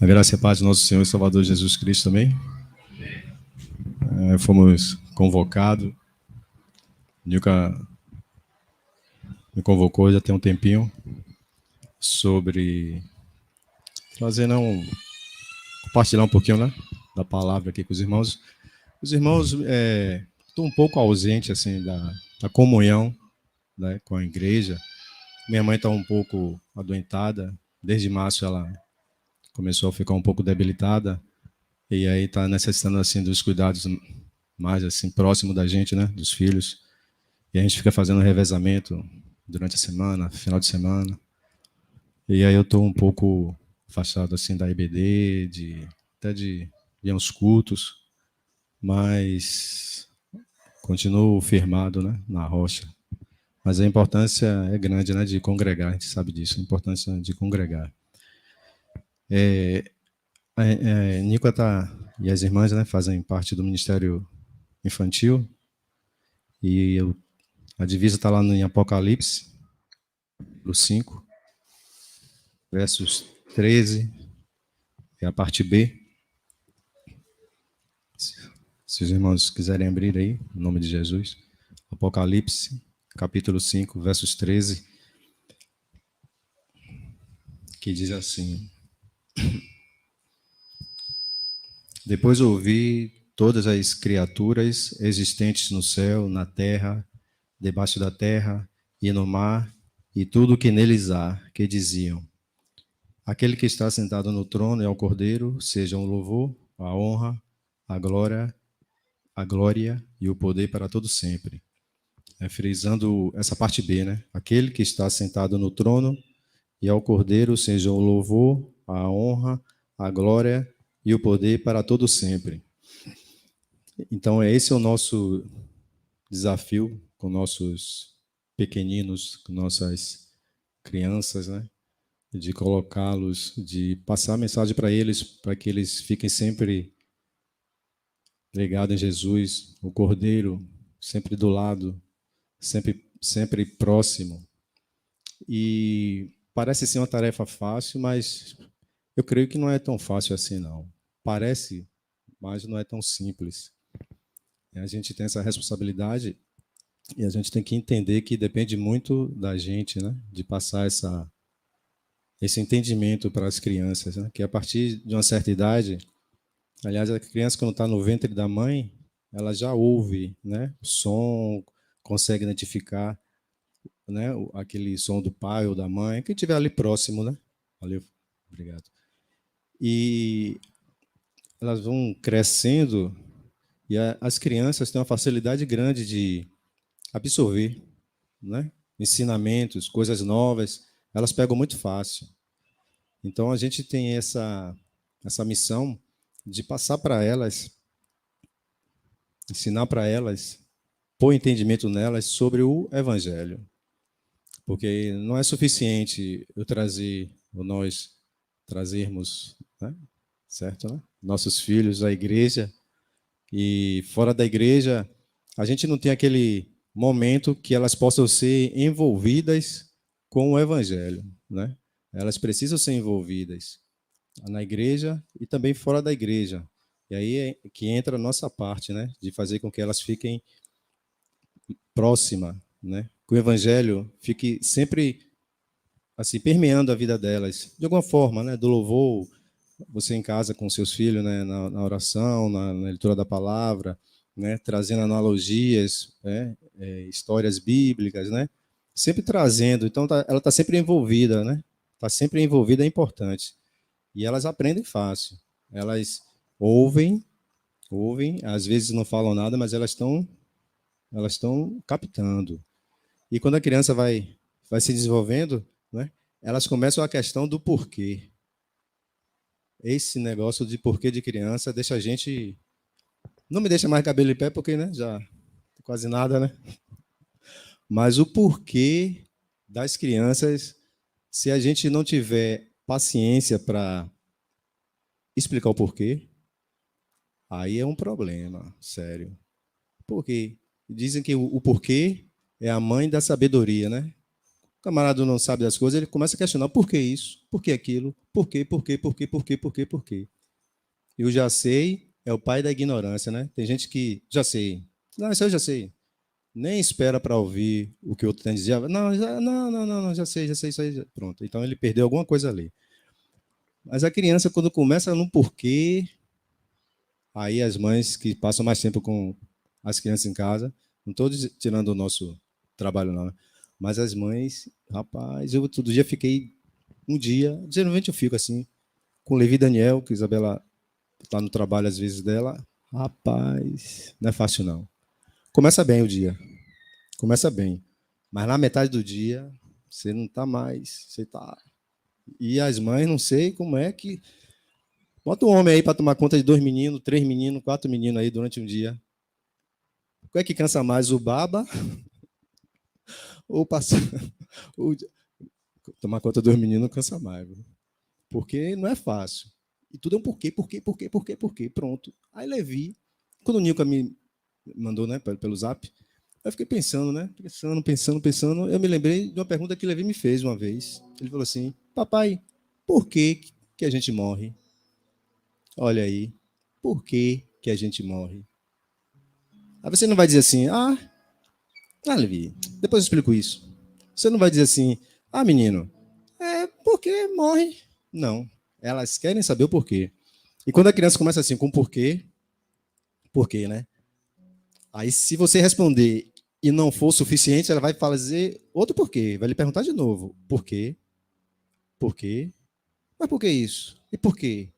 A graça e a paz do nosso Senhor e Salvador Jesus Cristo também. Fomos convocados. Nilka me convocou já tem um tempinho sobre trazer, compartilhar um pouquinho, né, da palavra aqui com os irmãos. Os irmãos estão um pouco ausentes assim da comunhão, né, com a igreja. Minha mãe está um pouco adoentada. Desde março ela começou a ficar um pouco debilitada e aí está necessitando assim dos cuidados mais assim próximo da gente, né, dos filhos. E a gente fica fazendo revezamento durante a semana, final de semana. E aí eu estou um pouco afastado assim da IBD, até de ir aos cultos, mas continuo firmado, né, na rocha. Mas a importância é grande, né, de congregar, a gente sabe disso, a importância de congregar. Nico e as irmãs, né, fazem parte do Ministério Infantil, e a divisa está lá em Apocalipse, no 5, versos 13, é a parte B. Se os irmãos quiserem abrir aí, em nome de Jesus. Apocalipse, capítulo 5, versos 13, que diz assim: Depois ouvi todas as criaturas existentes no céu, na terra, debaixo da terra e no mar, e tudo o que neles há, que diziam: Aquele que está sentado no trono e ao Cordeiro, sejam o louvor, a honra, a glória e o poder para todo sempre. Frisando essa parte B, né? Aquele que está sentado no trono e ao Cordeiro sejam o louvor, a honra, a glória e o poder para todo sempre. Então, esse é o nosso desafio com nossos pequeninos, com nossas crianças, né? De colocá-los, de passar a mensagem para eles, para que eles fiquem sempre ligados em Jesus, o Cordeiro, sempre do lado, sempre próximo. E parece ser uma tarefa fácil, mas eu creio que não é tão fácil assim, não. Parece, mas não é tão simples. A gente tem essa responsabilidade e a gente tem que entender que depende muito da gente, né? De passar esse entendimento para as crianças, né? Que a partir de uma certa idade, aliás, a criança quando está no ventre da mãe, ela já ouve, né? O som, consegue identificar, né, aquele som do pai ou da mãe, quem estiver ali próximo, né? Valeu, obrigado. E elas vão crescendo e as crianças têm uma facilidade grande de absorver, né? Ensinamentos, coisas novas, elas pegam muito fácil. Então a gente tem essa missão de passar para elas, ensinar para elas, pôr entendimento nelas sobre o Evangelho. Porque não é suficiente eu trazer, ou nós trazermos, né, certo, né, nossos filhos à igreja, e fora da igreja a gente não tem aquele momento que elas possam ser envolvidas com o Evangelho, né? Elas precisam ser envolvidas na igreja e também fora da igreja. E aí é que entra a nossa parte, né, de fazer com que elas fiquem próximas, né? Que o Evangelho fique sempre assim permeando a vida delas, de alguma forma, né? Do louvor, você em casa com seus filhos, né? Na oração, na leitura da palavra, né? Trazendo analogias, né? Histórias bíblicas, né? Sempre trazendo. Então ela está sempre envolvida, né? Está sempre envolvida, é importante. E elas aprendem fácil. Elas ouvem, às vezes não falam nada, mas elas estão captando. E quando a criança vai se desenvolvendo, né, elas começam a questão do porquê. Esse negócio de porquê de criança deixa a gente... Não me deixa mais cabelo em pé, porque, né, já quase nada, né? Mas o porquê das crianças, se a gente não tiver paciência para explicar o porquê, aí é um problema, sério. Porque dizem que o porquê é a mãe da sabedoria, né? O camarada não sabe das coisas, ele começa a questionar por que isso, por que aquilo, por quê, por quê, por quê, por quê, por quê, por quê. E o já sei é o pai da ignorância, né? Tem gente que já sei. Não, isso eu já sei. Nem espera para ouvir o que o outro tem a dizer. Não, já sei, isso aí. Pronto. Então ele perdeu alguma coisa ali. Mas a criança, quando começa no porquê, aí as mães que passam mais tempo com as crianças em casa, não estou tirando o nosso trabalho, não, né? Mas as mães, rapaz, eu todo dia fiquei um dia, geralmente eu fico assim, com Levi e Daniel, que a Isabela está no trabalho às vezes dela, rapaz, não é fácil não. Começa bem o dia, começa bem, mas na metade do dia você não está mais, você está. E as mães, não sei como é que. Bota um homem aí para tomar conta de 2 meninos, 3 meninos, 4 meninos aí durante um dia. O que é que cansa mais, o baba ou passar. Ou tomar conta dos meninos cansa mais, viu? Porque não é fácil. E tudo é um porquê. Pronto. Aí Levi, quando o Nilka me mandou, né, pelo zap, eu fiquei pensando, né? Pensando. Eu me lembrei de uma pergunta que Levi me fez uma vez. Ele falou assim: Papai, por que a gente morre? Olha aí, por que a gente morre? Aí você não vai dizer assim: Levi, depois eu explico isso. Você não vai dizer assim: menino, é porque morre. Não. Elas querem saber o porquê. E quando a criança começa assim, com porquê, né? Aí, se você responder e não for suficiente, ela vai fazer outro porquê. Vai lhe perguntar de novo: por quê? Por quê? Mas por que isso? E por quê?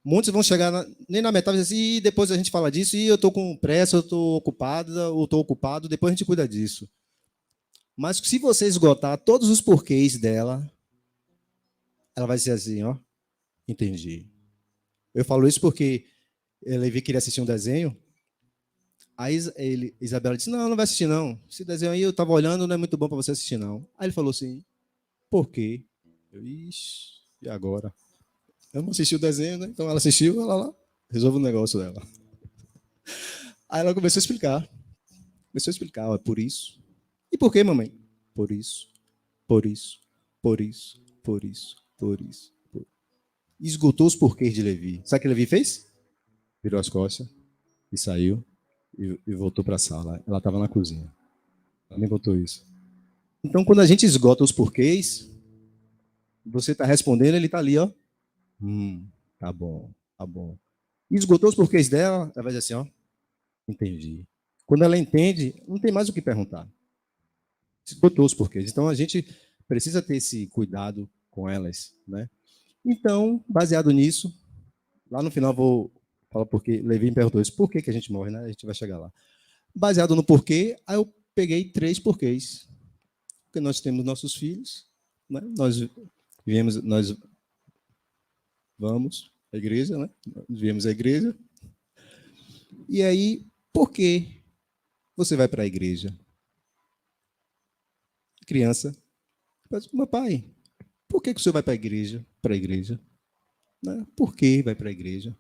Muitos vão chegar nem na metade e dizer assim, e depois a gente fala disso, e eu estou com pressa, eu estou ocupada, ou estou ocupado, depois a gente cuida disso. Mas se você esgotar todos os porquês dela, ela vai dizer assim, ó, entendi. Eu falo isso porque Levi queria assistir um desenho, aí Isabela disse, não vai assistir não. Esse desenho aí eu estava olhando, não é muito bom para você assistir não. Aí ele falou assim, por quê? Ixi, e agora? Eu não assisti o desenho, né? Então ela assistiu, ela lá, resolve o negócio dela. Aí ela começou a explicar. Ó, por isso. E por quê, mamãe? Por isso, por isso, por isso, por isso, por isso. Esgotou os porquês de Levi. Sabe o que Levi fez? Virou as costas e saiu e voltou para a sala. Ela estava na cozinha. Ela me contou isso. Então, quando a gente esgota os porquês, você está respondendo, ele está ali, ó. Tá bom, tá bom. Esgotou os porquês dela, ela vai dizer assim, ó. Entendi. Quando ela entende, não tem mais o que perguntar. Esgotou os porquês. Então, a gente precisa ter esse cuidado com elas, né? Então, baseado nisso, lá no final vou falar porque Levi me perguntou isso, por que a gente morre, né? A gente vai chegar lá. Baseado no porquê, aí eu peguei 3 porquês. Porque nós temos nossos filhos, né? Nós vamos à igreja, né? Nós viemos à igreja. E aí, por que você vai para a igreja? Criança, meu pai, por que o senhor vai para a igreja? Para a igreja. Né? Por que vai para a igreja?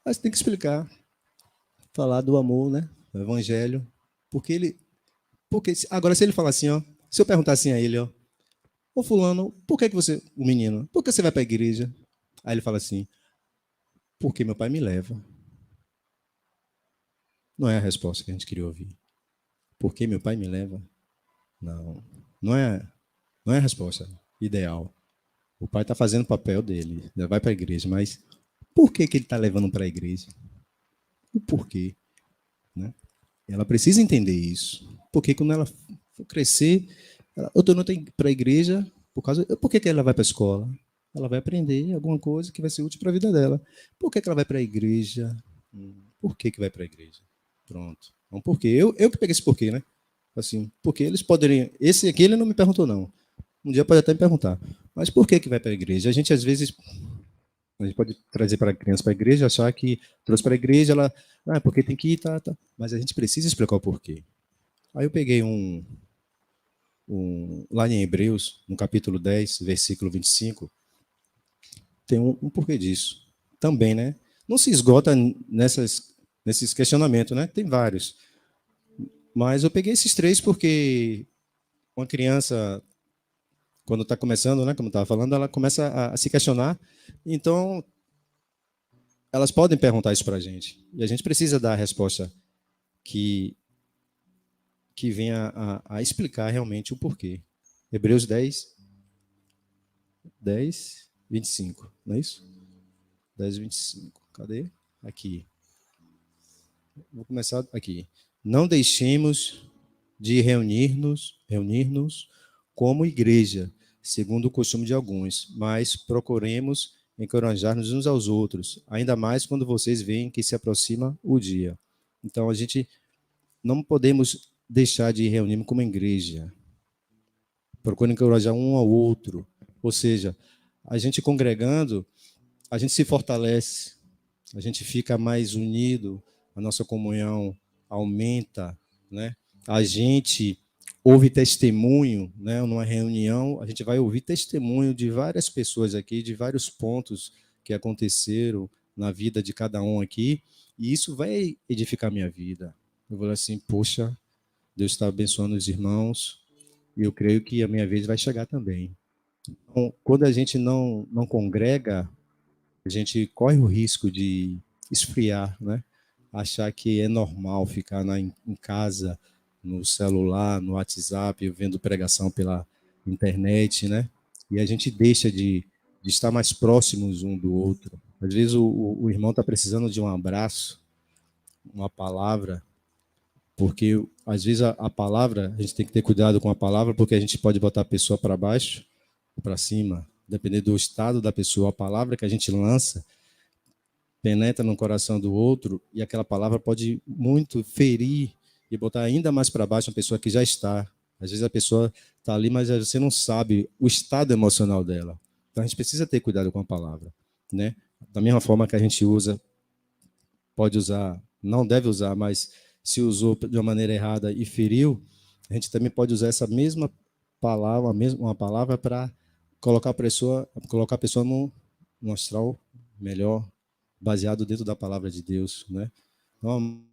Mas tem que explicar, falar do amor, né? Do evangelho. Porque ele. Agora, se ele falar assim, ó, se eu perguntar assim a ele, ó, ô fulano, por que você. O menino, por que você vai para a igreja? Aí ele fala assim, porque meu pai me leva. Não é a resposta que a gente queria ouvir. Por que meu pai me leva? Não. Não é a resposta ideal. O pai está fazendo o papel dele, ele vai para a igreja, mas por que ele está levando para a igreja? O porquê? Né? Ela precisa entender isso. Porque quando ela for crescer, eu estou indo para a igreja por que ela vai para a escola? Ela vai aprender alguma coisa que vai ser útil para a vida dela. Por que ela vai para a igreja? Por que vai para a igreja? Pronto. Então, por quê? Eu que peguei esse porquê, né? Assim, porque eles poderiam. Esse aqui ele não me perguntou, não. Um dia pode até me perguntar. Mas por que vai para a igreja? Às vezes, a gente pode trazer para a criança para a igreja, achar que trouxe para a igreja, ela. Porque tem que ir, tá. Mas a gente precisa explicar o porquê. Aí eu peguei lá em Hebreus, no capítulo 10, versículo 25, tem um porquê disso. Também, né? Não se esgota nesses questionamentos, né? Tem vários. Mas eu peguei esses 3 porque Uma criança, quando está começando, né, como estava falando, ela começa a se questionar. Então, elas podem perguntar isso para a gente. E a gente precisa dar a resposta que, que venha a explicar realmente o porquê. Hebreus 10, 25, não é isso? 10, 25. Cadê? Aqui. Vou começar aqui. Não deixemos de reunir-nos como igreja, segundo o costume de alguns, mas procuremos encorajar-nos uns aos outros, ainda mais quando vocês veem que se aproxima o dia. Então, a gente não podemos deixar de reunir como igreja. Procure encorajar um ao outro. Ou seja, a gente congregando, a gente se fortalece, a gente fica mais unido, a nossa comunhão aumenta, né? A gente ouve testemunho, né? Numa reunião, a gente vai ouvir testemunho de várias pessoas aqui, de vários pontos que aconteceram na vida de cada um aqui, e isso vai edificar minha vida. Eu vou assim, poxa, Deus está abençoando os irmãos, e eu creio que a minha vez vai chegar também. Então, quando a gente não congrega, a gente corre o risco de esfriar, né? Achar que é normal ficar em casa, no celular, no WhatsApp, vendo pregação pela internet, né? E a gente deixa de estar mais próximos um do outro. Às vezes o irmão está precisando de um abraço, uma palavra, porque às vezes a palavra, a gente tem que ter cuidado com a palavra, porque a gente pode botar a pessoa para baixo, para cima, dependendo do estado da pessoa, a palavra que a gente lança penetra no coração do outro e aquela palavra pode muito ferir e botar ainda mais para baixo uma pessoa que já está. Às vezes a pessoa está ali, mas você não sabe o estado emocional dela. Então a gente precisa ter cuidado com a palavra, né? Da mesma forma que a gente usa, pode usar, não deve usar, mas se usou de uma maneira errada e feriu, a gente também pode usar essa mesma palavra, uma palavra para colocar a pessoa no astral melhor, baseado dentro da palavra de Deus, né? Então,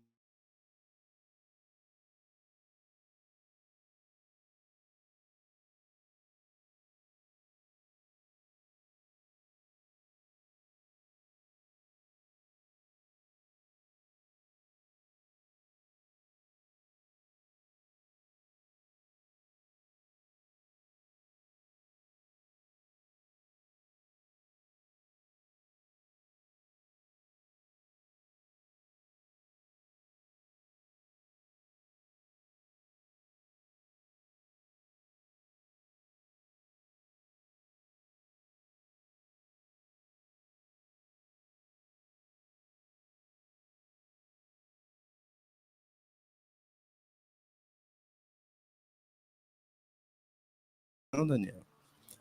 não, Daniel,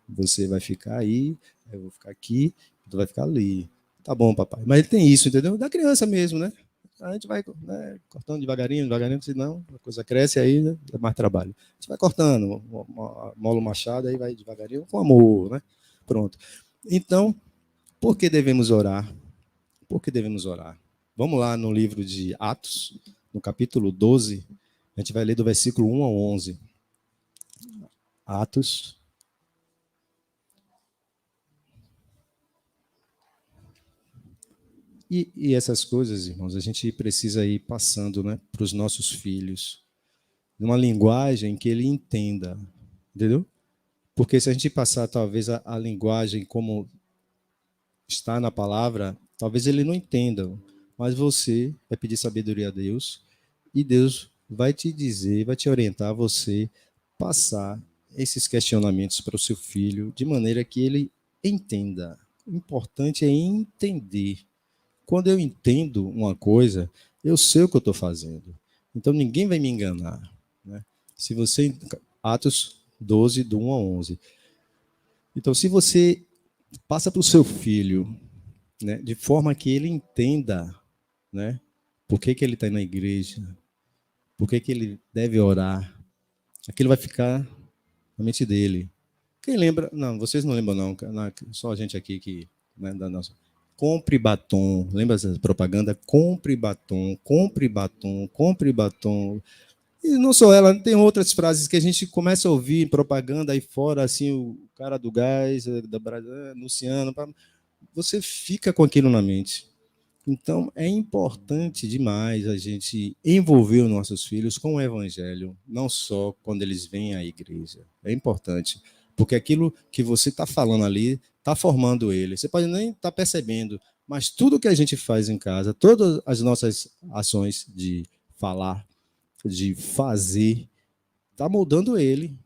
você vai ficar aí, eu vou ficar aqui, tu vai ficar ali. Tá bom, papai. Mas ele tem isso, entendeu? Da criança mesmo, né? A gente vai, né, cortando devagarinho, devagarinho, senão a coisa cresce aí, né, é mais trabalho. A gente vai cortando, mola o machado, aí vai devagarinho, com amor, né? Pronto. Então, por que devemos orar? Por que devemos orar? Vamos lá no livro de Atos, no capítulo 12, a gente vai ler do versículo 1 ao 11. Atos. E essas coisas, irmãos, a gente precisa ir passando, né, para os nossos filhos, numa linguagem que ele entenda, entendeu? Porque se a gente passar, talvez, a linguagem como está na palavra, talvez ele não entenda, mas você vai pedir sabedoria a Deus e Deus vai te dizer, vai te orientar a você passar esses questionamentos para o seu filho de maneira que ele entenda. O importante é entender. Quando eu entendo uma coisa, eu sei o que eu estou fazendo. Então ninguém vai me enganar. Né? Se você. Atos 12, do 1 a 11. Então, se você passa para o seu filho, né, de forma que ele entenda, né, por que ele está na igreja, por que ele deve orar, aquilo vai ficar na mente dele. Quem lembra? Não, vocês não lembram, não. Só a gente aqui que. Né, da nossa. Compre batom. Lembra essa propaganda? Compre batom, compre batom, compre batom. E não só ela, tem outras frases que a gente começa a ouvir em propaganda aí fora, assim, o cara do gás, anunciando, você fica com aquilo na mente. Então, é importante demais a gente envolver os nossos filhos com o evangelho, não só quando eles vêm à igreja. É importante, porque aquilo que você está falando ali está formando ele. Você pode nem estar percebendo, mas tudo que a gente faz em casa, todas as nossas ações de falar, de fazer, está moldando ele.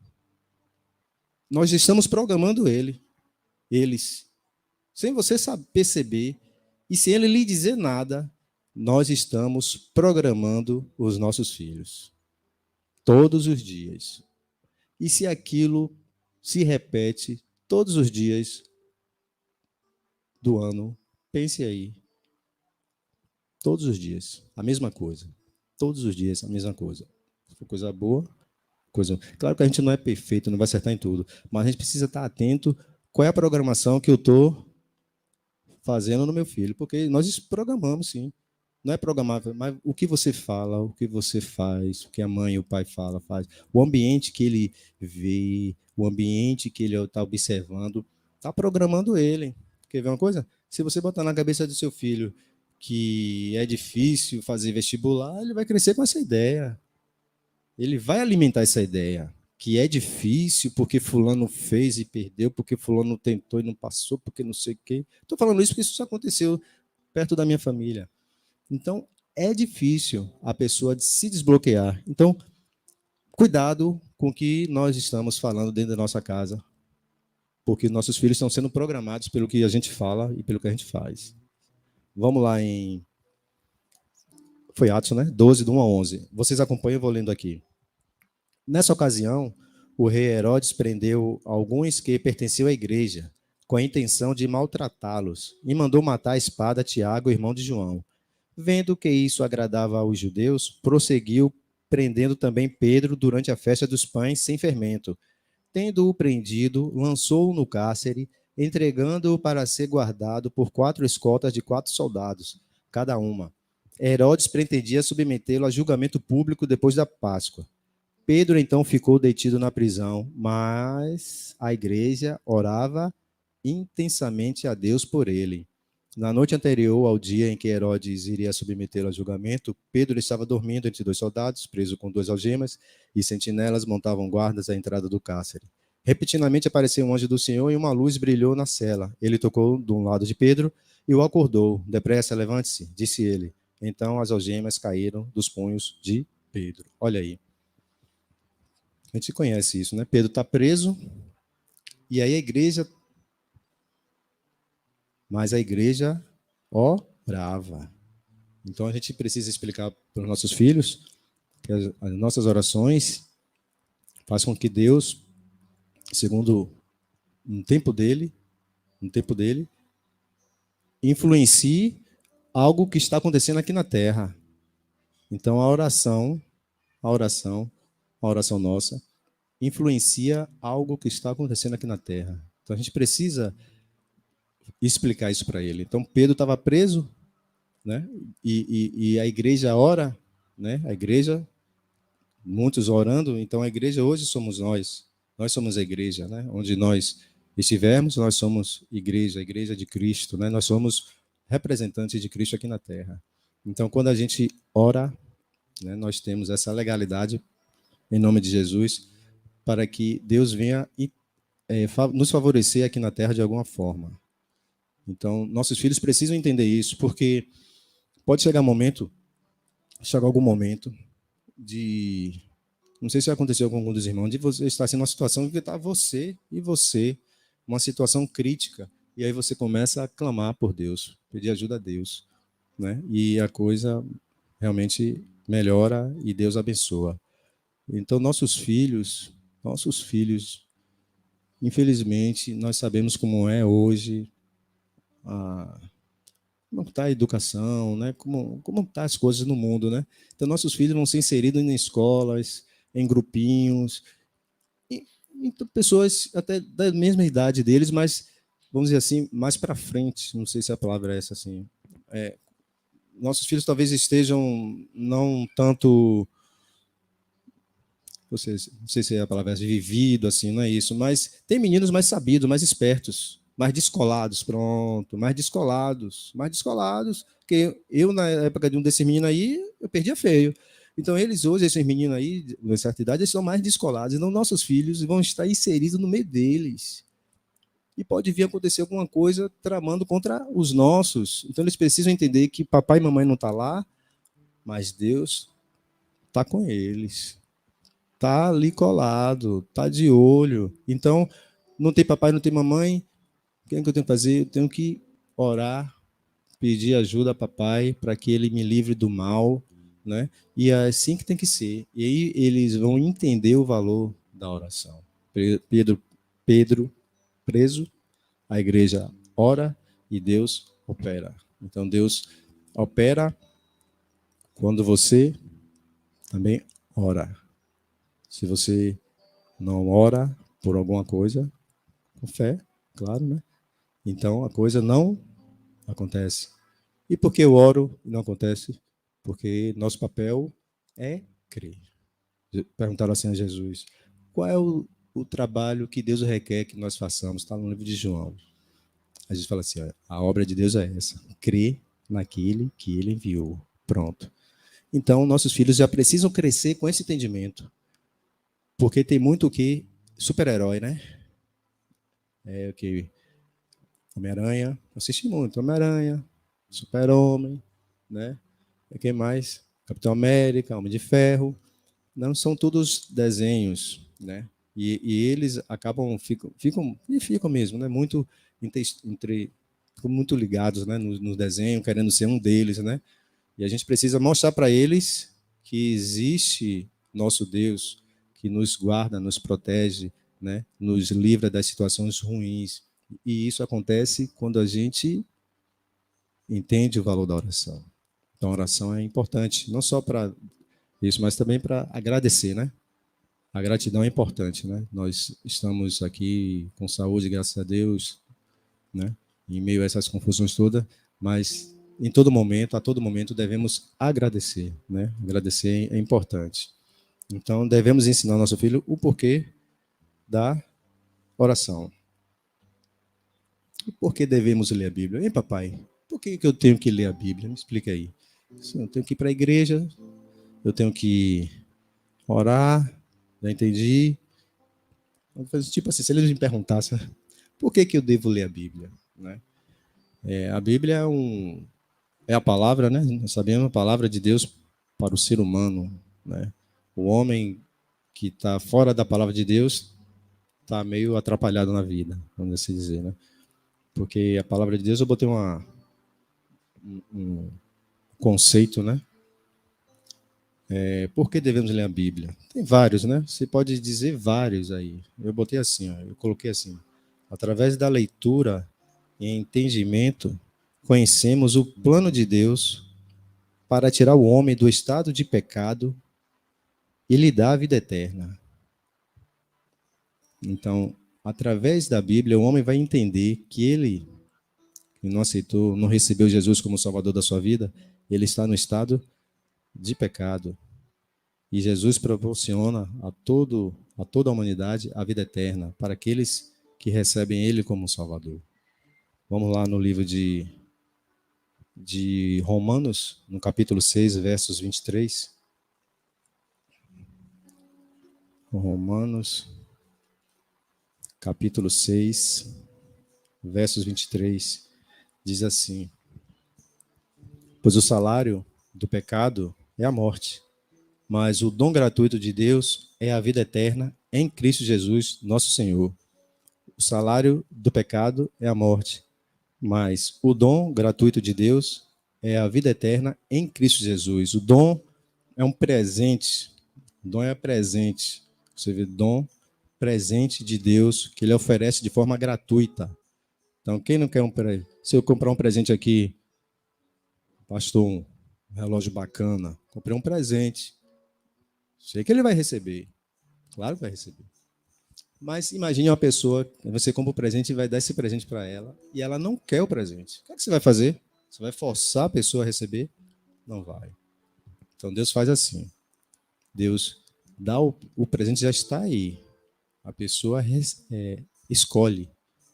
Nós estamos programando eles, sem você saber perceber, e sem ele lhe dizer nada, nós estamos programando os nossos filhos todos os dias. E se aquilo se repete todos os dias do ano, pense aí, todos os dias, a mesma coisa. Todos os dias, a mesma coisa. Se for coisa boa, coisa. Claro que a gente não é perfeito, não vai acertar em tudo, mas a gente precisa estar atento qual é a programação que eu estou fazendo no meu filho, porque nós programamos, sim. Não é programável, mas o que você fala, o que você faz, o que a mãe e o pai faz, o ambiente que ele vê, o ambiente que ele está observando, está programando ele. Quer ver uma coisa? Se você botar na cabeça do seu filho que é difícil fazer vestibular, ele vai crescer com essa ideia. Ele vai alimentar essa ideia que é difícil porque fulano fez e perdeu, porque fulano tentou e não passou, porque não sei o quê. Estou falando isso porque isso aconteceu perto da minha família. Então, é difícil a pessoa se desbloquear. Então, cuidado com o que nós estamos falando dentro da nossa casa, porque nossos filhos estão sendo programados pelo que a gente fala e pelo que a gente faz. Vamos lá em... Foi Atos, né? 12, do 1 a 11. Vocês acompanham, eu vou lendo aqui. Nessa ocasião, o rei Herodes prendeu alguns que pertenciam à igreja, com a intenção de maltratá-los, e mandou matar a espada Tiago, irmão de João. Vendo que isso agradava aos judeus, prosseguiu prendendo também Pedro durante a festa dos pães sem fermento. Tendo-o prendido, lançou-o no cárcere, entregando-o para ser guardado por 4 escoltas de 4 soldados, cada uma. Herodes pretendia submetê-lo a julgamento público depois da Páscoa. Pedro então ficou detido na prisão, mas a igreja orava intensamente a Deus por ele. Na noite anterior ao dia em que Herodes iria submetê-lo a julgamento, Pedro estava dormindo entre 2 soldados, preso com 2 algemas, e sentinelas montavam guardas à entrada do cárcere. Repentinamente apareceu um anjo do Senhor e uma luz brilhou na cela. Ele tocou de um lado de Pedro e o acordou. Depressa, levante-se, disse ele. Então as algemas caíram dos punhos de Pedro. Olha aí. A gente conhece isso, né? Pedro está preso, e aí a igreja, mas a igreja orava. Então a gente precisa explicar para os nossos filhos que as nossas orações fazem com que Deus, segundo um tempo dele, influencie algo que está acontecendo aqui na terra. Então a oração nossa influencia algo que está acontecendo aqui na terra. Então a gente precisa explicar isso para ele. Então Pedro estava preso, né? E a igreja ora, né? A igreja, muitos orando. Então a igreja hoje somos nós somos a igreja, né? Onde nós estivermos, nós somos igreja, a igreja de Cristo, né? Nós somos representantes de Cristo aqui na terra. Então quando a gente ora, né, nós temos essa legalidade em nome de Jesus para que Deus venha nos favorecer aqui na terra de alguma forma. Então, nossos filhos precisam entender isso, porque pode chegar algum momento de, não sei se aconteceu com algum dos irmãos, de você estar assim numa situação que está você, uma situação crítica, e aí você começa a clamar por Deus, pedir ajuda a Deus, né? E a coisa realmente melhora e Deus abençoa. Então, nossos filhos, infelizmente, nós sabemos como é hoje, como está a educação, né? Como tá as coisas no mundo, né? Então, nossos filhos vão ser inseridos em escolas, em grupinhos, e pessoas até da mesma idade deles, mas, vamos dizer assim, mais para frente, não sei se a palavra é essa, assim. Nossos filhos talvez estejam não tanto não sei se é a palavra é vivido, assim, não é isso, mas tem meninos mais sabidos, mais espertos, mais descolados, pronto, mais descolados, porque eu, na época de um desses meninos aí, eu perdia feio. Então, eles hoje, esses meninos aí, de certa idade, eles são mais descolados, então nossos filhos vão estar inseridos no meio deles. E pode vir a acontecer alguma coisa tramando contra os nossos. Então, eles precisam entender que papai e mamãe não estão lá, mas Deus está com eles. Tá ali colado, tá de olho. Então, não tem papai, não tem mamãe. O que é que eu tenho que fazer? Eu tenho que orar, pedir ajuda a papai para que ele me livre do mal, né? E é assim que tem que ser. E aí eles vão entender o valor da oração. Pedro preso, a igreja ora e Deus opera. Então Deus opera quando você também ora. Se você não ora por alguma coisa, com fé, claro, né? Então a coisa não acontece. E por que eu oro e não acontece? Porque nosso papel é crer. Perguntaram assim a Jesus: qual é o trabalho que Deus requer que nós façamos? Está no livro de João. A gente fala assim: ó, a obra de Deus é essa, crer naquele que ele enviou. Pronto. Então, nossos filhos já precisam crescer com esse entendimento. Porque tem muito o que super-herói, né? É o que Homem-Aranha, assisti muito, Homem-Aranha, Super-Homem, né? E quem mais? Capitão América, Homem de Ferro. Não são todos desenhos, né? E eles acabam, ficam mesmo, né? Ficam muito ligados, né? No desenho, querendo ser um deles, né? E a gente precisa mostrar para eles que existe nosso Deus, que nos guarda, nos protege, né? Nos livra das situações ruins. E isso acontece quando a gente entende o valor da oração. Então, a oração é importante, não só para isso, mas também para agradecer, né? A gratidão é importante, né? Nós estamos aqui com saúde, graças a Deus, né? Em meio a essas confusões todas, mas em todo momento, a todo momento, devemos agradecer, né? Agradecer é importante. Então, devemos ensinar ao nosso filho o porquê da oração. E por que devemos ler a Bíblia? Hein, papai? Por que eu tenho que ler a Bíblia? Me explica aí. Eu tenho que ir para a igreja, eu tenho que orar, já entendi. Tipo assim, se eles me perguntassem por que eu devo ler a Bíblia, né? A Bíblia é a palavra, né? Nós sabemos a palavra de Deus para o ser humano, né? O homem que está fora da palavra de Deus está meio atrapalhado na vida, vamos assim dizer, né? Porque a palavra de Deus, eu botei um conceito, né? Por que devemos ler a Bíblia? Tem vários, né? Você pode dizer vários aí. Eu botei assim, ó, eu coloquei assim: através da leitura e entendimento, conhecemos o plano de Deus para tirar o homem do estado de pecado e lhe dar a vida eterna. Então, através da Bíblia, o homem vai entender que ele não aceitou, não recebeu Jesus como Salvador da sua vida, ele está no estado de pecado. E Jesus proporciona a toda a humanidade a vida eterna para aqueles que recebem Ele como Salvador. Vamos lá no livro de Romanos, no capítulo 6, versos 23. Romanos, capítulo 6, versos 23, diz assim: pois o salário do pecado é a morte, mas o dom gratuito de Deus é a vida eterna em Cristo Jesus, nosso Senhor. O salário do pecado é a morte, mas o dom gratuito de Deus é a vida eterna em Cristo Jesus. O dom é um presente. O dom é presente. Você vê, dom, presente de Deus, que ele oferece de forma gratuita. Então, quem não quer um presente? Se eu comprar um presente aqui, pastor, um relógio bacana, comprei um presente. Sei que ele vai receber. Claro que vai receber. Mas imagine uma pessoa, você compra o presente e vai dar esse presente para ela, e ela não quer o presente. O que é que você vai fazer? Você vai forçar a pessoa a receber? Não vai. Então Deus faz assim. Deus O presente já está aí. A pessoa escolhe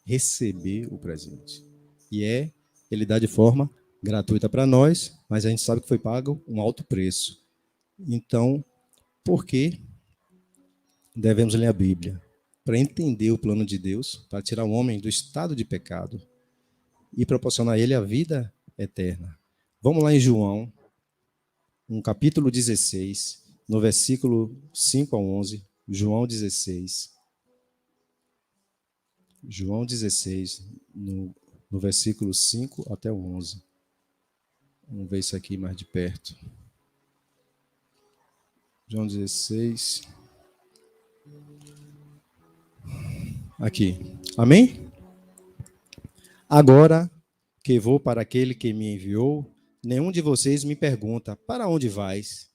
receber o presente. E ele dá de forma gratuita para nós, mas a gente sabe que foi pago um alto preço. Então, por que devemos ler a Bíblia? Para entender o plano de Deus, para tirar o homem do estado de pecado e proporcionar a ele a vida eterna. Vamos lá em João, no capítulo 16, no versículo 5 a 11. João 16. João 16, no versículo 5 até o 11. Vamos ver isso aqui mais de perto. João 16. Aqui. Amém? Agora que vou para aquele que me enviou, nenhum de vocês me pergunta: para onde vais?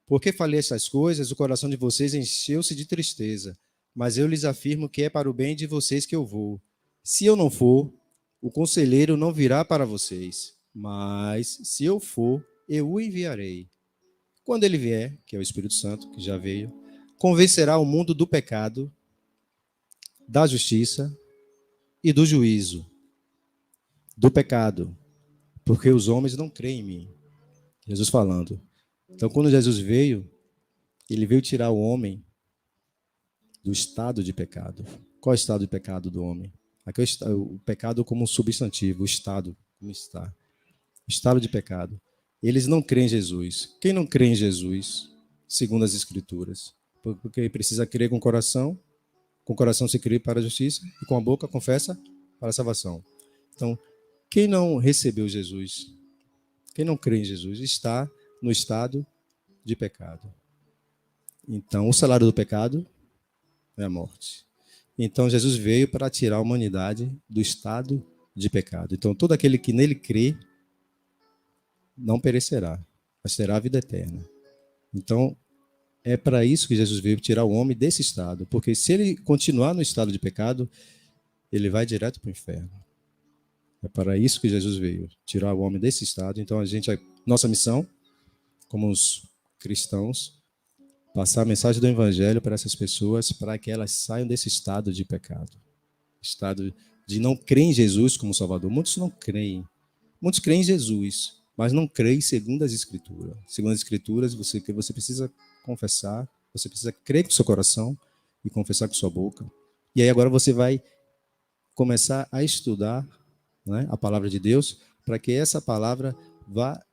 Porque falei essas coisas, o coração de vocês encheu-se de tristeza. Mas eu lhes afirmo que é para o bem de vocês que eu vou. Se eu não for, o conselheiro não virá para vocês. Mas, se eu for, eu o enviarei. Quando ele vier, que é o Espírito Santo, que já veio, convencerá o mundo do pecado, da justiça e do juízo. Do pecado, porque os homens não creem em mim. Jesus falando. Então, quando Jesus veio, ele veio tirar o homem do estado de pecado. Qual é o estado de pecado do homem? Aqui é o pecado como substantivo, o estado, como está. O estado de pecado. Eles não creem em Jesus. Quem não crê em Jesus, segundo as Escrituras? Porque precisa crer com o coração se crê para a justiça, e com a boca confessa para a salvação. Então, quem não recebeu Jesus, quem não crê em Jesus, está no estado de pecado. Então, o salário do pecado é a morte. Então, Jesus veio para tirar a humanidade do estado de pecado. Então, todo aquele que nele crê não perecerá, mas terá a vida eterna. Então, é para isso que Jesus veio, tirar o homem desse estado. Porque se ele continuar no estado de pecado, ele vai direto para o inferno. É para isso que Jesus veio, tirar o homem desse estado. Então, nossa missão, como os cristãos, passar a mensagem do evangelho para essas pessoas, para que elas saiam desse estado de pecado. Estado de não crer em Jesus como Salvador. Muitos não creem. Muitos creem em Jesus, mas não creem segundo as Escrituras. Segundo as Escrituras, você precisa confessar, você precisa crer com o seu coração e confessar com a sua boca. E aí agora você vai começar a estudar, né, a palavra de Deus, para que essa palavra vá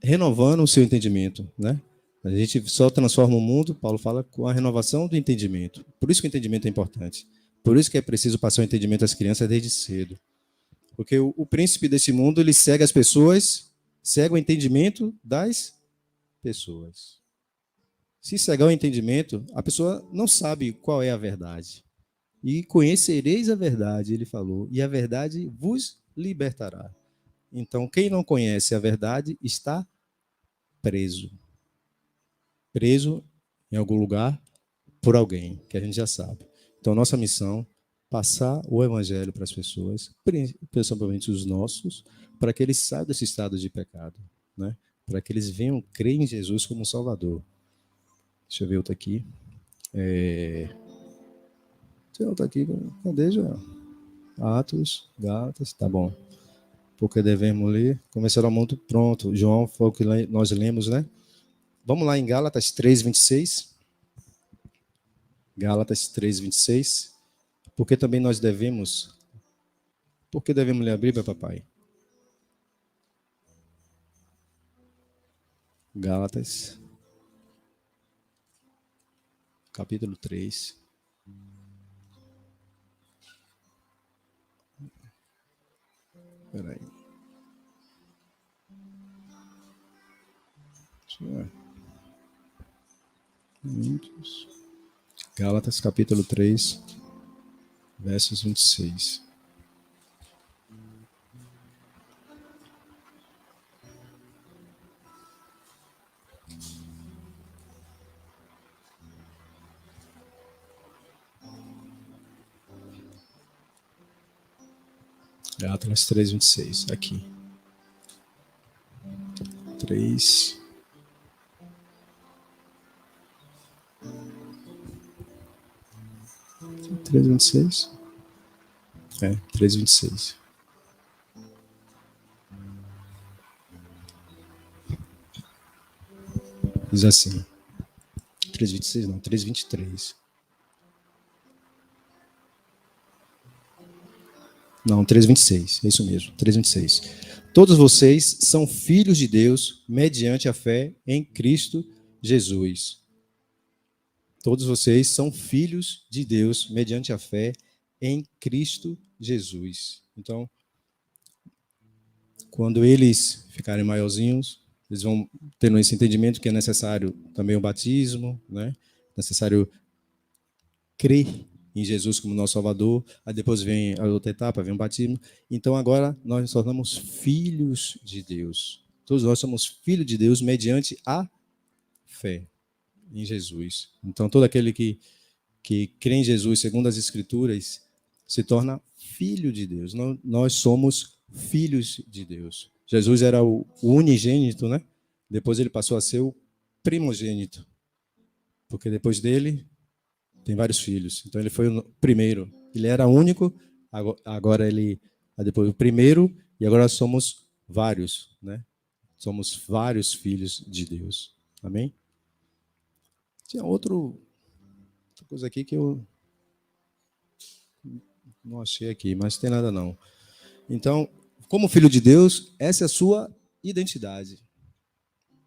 renovando o seu entendimento, né? A gente só transforma o mundo, Paulo fala, com a renovação do entendimento. Por isso que o entendimento é importante. Por isso que é preciso passar o entendimento às crianças desde cedo. Porque o príncipe desse mundo, ele cega as pessoas, cega o entendimento das pessoas. Se cegar o entendimento, a pessoa não sabe qual é a verdade. E conhecereis a verdade, ele falou, e a verdade vos libertará. Então, quem não conhece a verdade está preso. Preso em algum lugar por alguém, que a gente já sabe. Então, nossa missão é passar o evangelho para as pessoas, principalmente os nossos, para que eles saiam desse estado de pecado, né? Para que eles venham crer em Jesus como Salvador. Deixa eu ver outro aqui. Tem outro aqui. Cadê, Joel? Atos, Gálatas, tá bom. Porque devemos ler. Começaram muito pronto. João foi o que nós lemos, né? Vamos lá em Gálatas 3:26. Gálatas 3:26. Porque também nós devemos. Por que devemos ler a Bíblia, papai? Gálatas, capítulo 3. Espera aí. Gálatas, capítulo 3, versos 26. Gálatas 3:26, aqui. 3. 3:26? 3:26. Diz assim. 3:26 não, 3:23. Não, 3:26, é isso mesmo, 3:26. Todos vocês são filhos de Deus mediante a fé em Cristo Jesus. Todos vocês são filhos de Deus mediante a fé em Cristo Jesus. Então, quando eles ficarem maiorzinhos, eles vão tendo esse entendimento que é necessário também o batismo, né? Necessário crer em Jesus como nosso Salvador. Aí depois vem a outra etapa, vem o batismo. Então agora nós nos tornamos filhos de Deus. Todos nós somos filhos de Deus mediante a fé em Jesus. Então todo aquele que crê em Jesus segundo as Escrituras se torna filho de Deus. Nós somos filhos de Deus. Jesus era o unigênito, né? Depois ele passou a ser o primogênito. Porque depois dele tem vários filhos. Então ele foi o primeiro. Ele era único, agora ele é depois o primeiro, e agora somos vários, né? Somos vários filhos de Deus. Amém? Tinha outra coisa aqui que eu não achei aqui, mas não tem nada não. Então, como filho de Deus, essa é a sua identidade.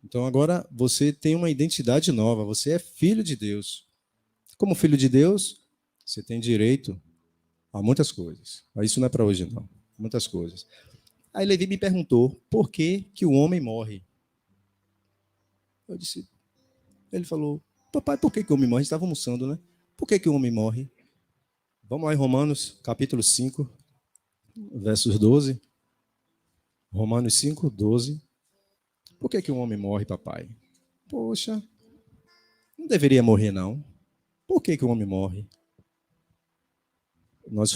Então agora você tem uma identidade nova, você é filho de Deus. Como filho de Deus, você tem direito a muitas coisas. Mas isso não é para hoje, não. Muitas coisas. Aí Levi me perguntou por que o homem morre. Eu disse, ele falou, papai, por que o homem morre? A gente estava almoçando, né? Por que o homem morre? Vamos lá em Romanos, capítulo 5, versos 12. Romanos 5, 12. Por que o homem morre, papai? Poxa, não deveria morrer, não. Por que o homem morre? Nós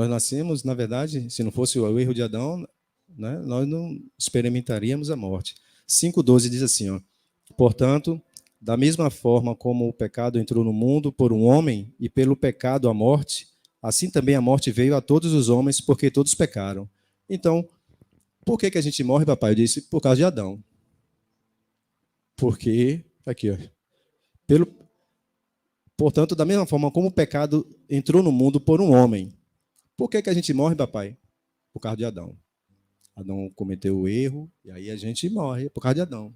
nascemos, na verdade, se não fosse o erro de Adão, né, nós não experimentaríamos a morte. 5,12 diz assim, ó, portanto, da mesma forma como o pecado entrou no mundo por um homem e pelo pecado a morte, assim também a morte veio a todos os homens porque todos pecaram. Então, por que a gente morre, papai? Eu disse, por causa de Adão. Porque, aqui, ó, portanto, da mesma forma como o pecado entrou no mundo por um homem. Por que a gente morre, papai? Por causa de Adão. Adão cometeu o erro, e aí a gente morre por causa de Adão.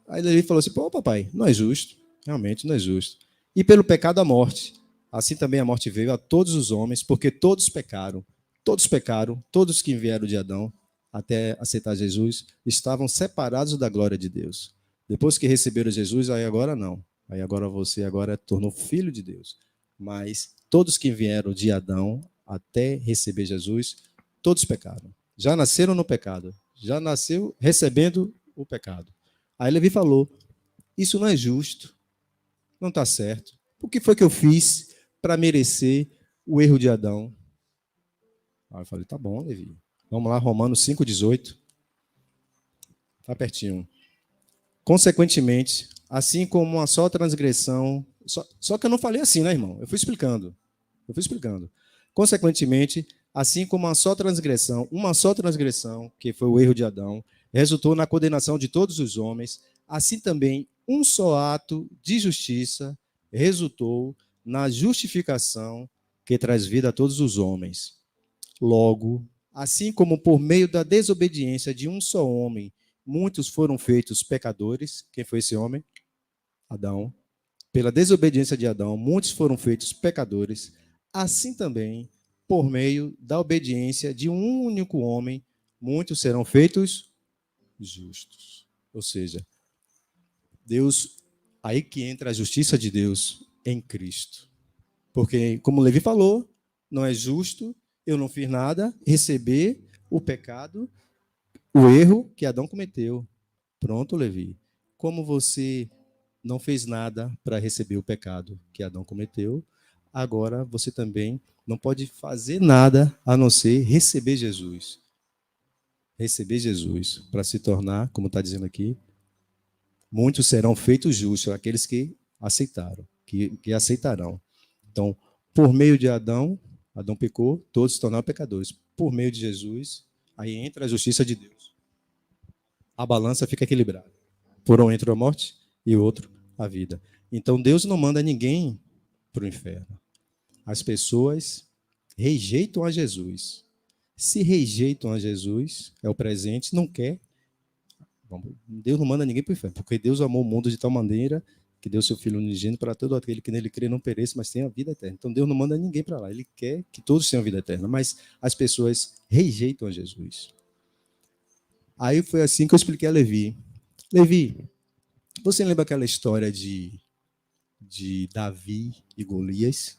Aí ele falou assim, pô, papai, não é justo. Realmente não é justo. E pelo pecado a morte. Assim também a morte veio a todos os homens, porque todos pecaram. Todos pecaram, todos que vieram de Adão, até aceitar Jesus, estavam separados da glória de Deus. Depois que receberam Jesus, aí agora não. Aí agora você agora tornou filho de Deus. Mas todos que vieram de Adão até receber Jesus, todos pecaram. Já nasceram no pecado. Já nasceu recebendo o pecado. Aí Levi falou, isso não é justo. Não está certo. O que foi que eu fiz para merecer o erro de Adão? Aí eu falei, tá bom, Levi. Vamos lá, Romanos 5,18. Está pertinho. Consequentemente, assim como uma só transgressão... Só que eu não falei assim, né, irmão? Eu fui explicando. Consequentemente, assim como uma só transgressão, que foi o erro de Adão, resultou na condenação de todos os homens, assim também um só ato de justiça resultou na justificação que traz vida a todos os homens. Logo, assim como por meio da desobediência de um só homem, muitos foram feitos pecadores. Quem foi esse homem? Adão. Pela desobediência de Adão, muitos foram feitos pecadores. Assim também, por meio da obediência de um único homem, muitos serão feitos justos. Ou seja, Deus, aí que entra a justiça de Deus em Cristo. Porque, como Levi falou, não é justo, eu não fiz nada, receber o pecado, o erro que Adão cometeu. Pronto, Levi. Como você não fez nada para receber o pecado que Adão cometeu, agora você também não pode fazer nada a não ser receber Jesus. Receber Jesus para se tornar, como está dizendo aqui, muitos serão feitos justos, aqueles que aceitaram, que aceitarão. Então, Por meio de Adão pecou, todos se tornaram pecadores. Por meio de Jesus, aí entra a justiça de Deus. A balança fica equilibrada. Por um entra a morte e o outro a vida. Então Deus não manda ninguém para o inferno. As pessoas rejeitam a Jesus. Se rejeitam a Jesus, é o presente, não quer. Deus não manda ninguém para o inferno, porque Deus amou o mundo de tal maneira que deu seu Filho unigênito para todo aquele que nele crê não pereça, mas tenha a vida eterna. Então Deus não manda ninguém para lá, Ele quer que todos tenham a vida eterna, mas as pessoas rejeitam a Jesus. Aí foi assim que eu expliquei a Levi. Levi, você lembra aquela história de Davi e Golias?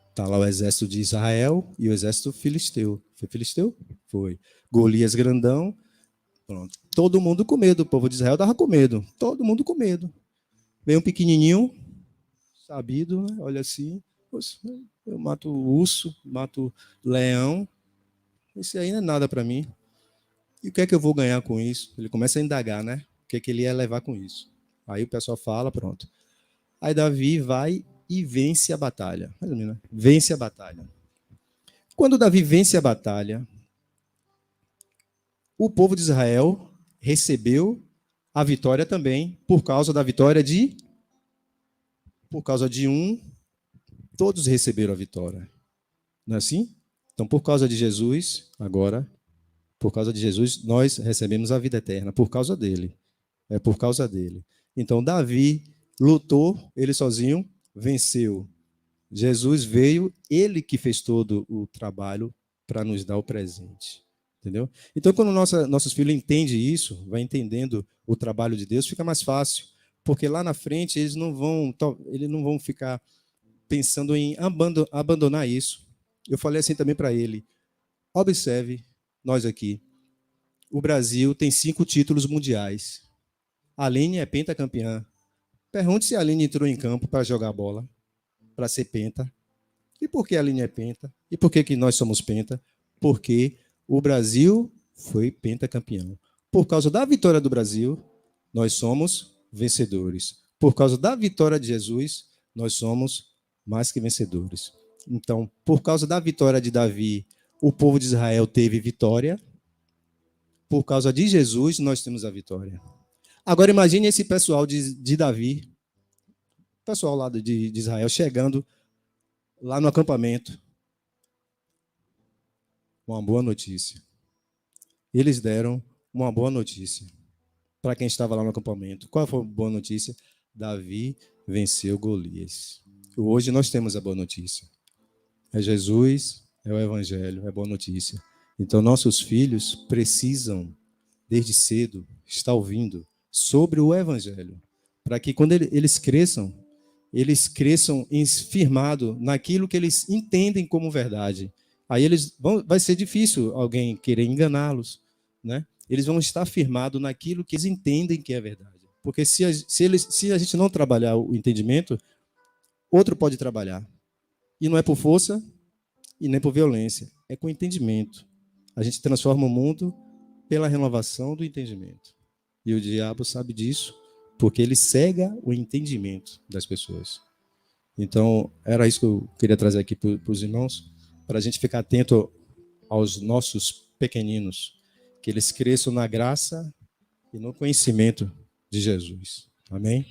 Está lá o exército de Israel e o exército filisteu. Foi filisteu? Foi. Golias grandão. Pronto. Todo mundo com medo. O povo de Israel estava com medo. Todo mundo com medo. Vem um pequenininho, sabido, né? Olha assim. Eu mato urso, mato leão. Isso aí não é nada para mim. E o que é que eu vou ganhar com isso? Ele começa a indagar, né? O que é que ele ia levar com isso? Aí o pessoal fala, pronto. Aí Davi vai e vence a batalha. Vence a batalha. Quando Davi vence a batalha, o povo de Israel recebeu a vitória também por causa da vitória de... Por causa de um, todos receberam a vitória. Não é assim? Então, por causa de Jesus, agora, por causa de Jesus, nós recebemos a vida eterna, por causa dele. É por causa dele. Então, Davi lutou, ele sozinho venceu. Jesus veio, ele que fez todo o trabalho para nos dar o presente. Entendeu? Então, quando nossos filhos entendem isso, vai entendendo o trabalho de Deus, fica mais fácil. Porque lá na frente eles não vão ficar pensando em abandonar isso. Eu falei assim também para ele: observe, nós aqui, o Brasil tem 5 títulos mundiais. A Aline é pentacampeã. Pergunte se a Aline entrou em campo para jogar bola, para ser penta. E por que a Aline é penta? E por que nós somos penta? Porque o Brasil foi pentacampeão. Por causa da vitória do Brasil, nós somos vencedores. Por causa da vitória de Jesus, nós somos mais que vencedores. Então, por causa da vitória de Davi, o povo de Israel teve vitória. Por causa de Jesus, nós temos a vitória. Agora imagine esse pessoal de Davi, pessoal lá de Israel, chegando lá no acampamento. Uma boa notícia. Eles deram uma boa notícia para quem estava lá no acampamento. Qual foi a boa notícia? Davi venceu Golias. Hoje nós temos a boa notícia. É Jesus, é o Evangelho, é boa notícia. Então nossos filhos precisam, desde cedo, estar ouvindo sobre o Evangelho, para que quando eles cresçam firmado naquilo que eles entendem como verdade. Aí vai ser difícil alguém querer enganá-los, né? Eles vão estar firmados naquilo que eles entendem que é verdade. Porque se a gente não trabalhar o entendimento, outro pode trabalhar. E não é por força e nem por violência, é com entendimento. A gente transforma o mundo pela renovação do entendimento. E o diabo sabe disso, porque ele cega o entendimento das pessoas. Então, era isso que eu queria trazer aqui para os irmãos, para a gente ficar atento aos nossos pequeninos, que eles cresçam na graça e no conhecimento de Jesus. Amém?